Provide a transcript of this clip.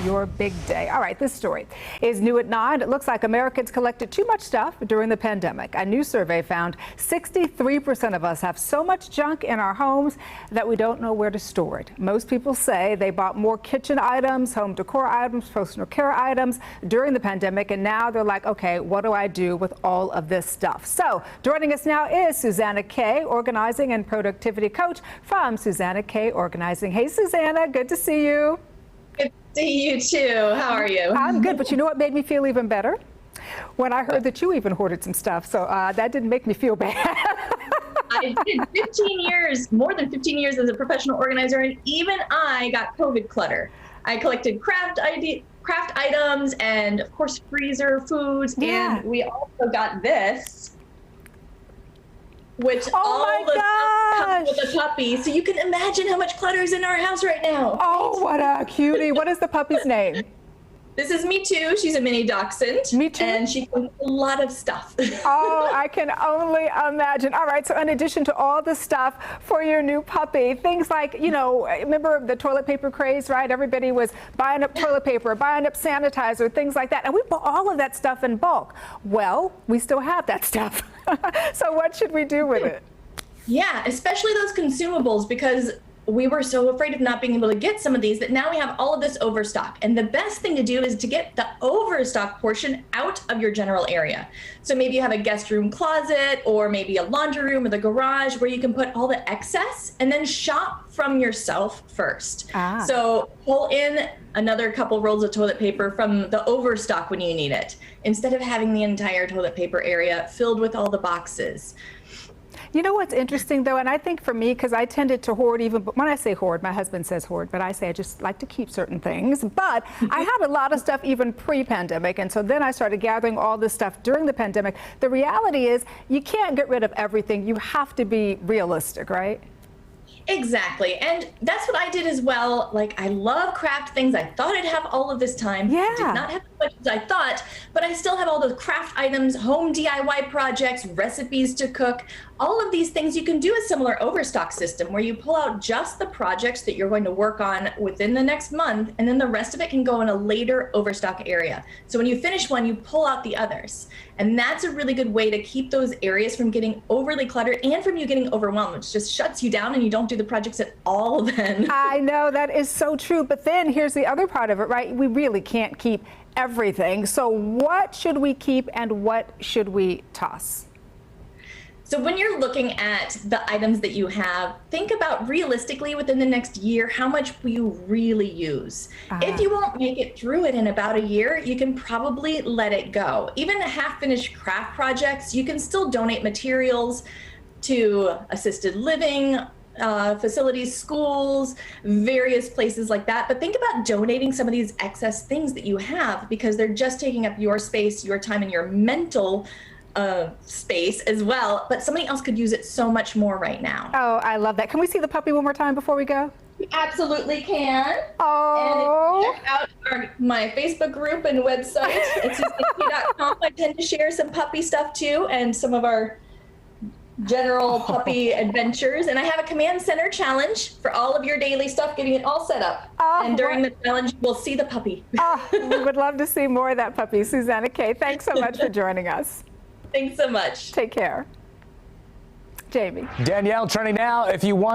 your big day. All right, this story is new at 9. It looks like Americans collected too much stuff during the pandemic. A new survey found 63% of us have so much junk in our homes that we don't know where to store it. Most people say they bought more kitchen items, home decor items, personal care items during the pandemic, and now they're like, okay, what do I do with all of this stuff? So joining us now is Susanna Kay, organizing and productivity coach from Susanna Kay Organizing. Hey, Susanna, good to see you. Good to see you too. How are you? I'm good, but you know what made me feel even better? When I heard that you even hoarded some stuff, so that didn't make me feel bad. I did 15 years, more than 15 years as a professional organizer, and even I got COVID clutter. I collected craft items and, of course, freezer foods, and we also got this, which all the stuff comes with a puppy. So you can imagine how much clutter is in our house right now. Oh, what a cutie. What is the puppy's name? This is Me Too. She's a mini dachshund. Me Too. And she collects a lot of stuff. Oh, I can only imagine. All right, so in addition to all the stuff for your new puppy, things like, you know, remember the toilet paper craze, right? Everybody was buying up toilet paper, buying up sanitizer, things like that. And we bought all of that stuff in bulk. Well, we still have that stuff. So what should we do with it? Yeah, especially those consumables, because we were so afraid of not being able to get some of these that now we have all of this overstock. And the best thing to do is to get the overstock portion out of your general area. So maybe you have a guest room closet, or maybe a laundry room or the garage where you can put all the excess and then shop from yourself first. So pull in another couple rolls of toilet paper from the overstock when you need it, instead of having the entire toilet paper area filled with all the boxes. You know what's interesting, though, and I think for me, because I tended to hoard, even when I say hoard, my husband says hoard, but I say I just like to keep certain things. But I had a lot of stuff even pre-pandemic, and so then I started gathering all this stuff during the pandemic. The reality is you can't get rid of everything. You have to be realistic, right? Exactly. And that's what I did as well. Like, I love craft things. I thought I'd have all of this time. I did not have as much as I thought, but I still have all those craft items, home DIY projects, recipes to cook. All of these things, you can do a similar overstock system where you pull out just the projects that you're going to work on within the next month, and then the rest of it can go in a later overstock area. So when you finish one, you pull out the others. And that's a really good way to keep those areas from getting overly cluttered and from you getting overwhelmed, which just shuts you down and you don't do the projects at all then. I know, that is so true. But then here's the other part of it, right? We really can't keep everything. So what should we keep and what should we toss? So when you're looking at the items that you have, think about realistically within the next year, how much will you really use? If you won't make it through it in about a year, you can probably let it go. Even half-finished craft projects, you can still donate materials to assisted living facilities, schools, various places like that. But think about donating some of these excess things that you have, because they're just taking up your space, your time, and your mental space as well, but somebody else could use it so much more right now. Oh, I love that. Can we see the puppy one more time before we go? You absolutely can. Oh. And check out my Facebook group and website. It's susannak.com. I tend to share some puppy stuff too, and some of our general puppy adventures. And I have a command center challenge for all of your daily stuff, getting it all set up. And during the challenge, we'll see the puppy. We would love to see more of that puppy. Susanna Kay, thanks so much for joining us. Thanks so much. Take care. Jamie. Danielle, turning now, if you want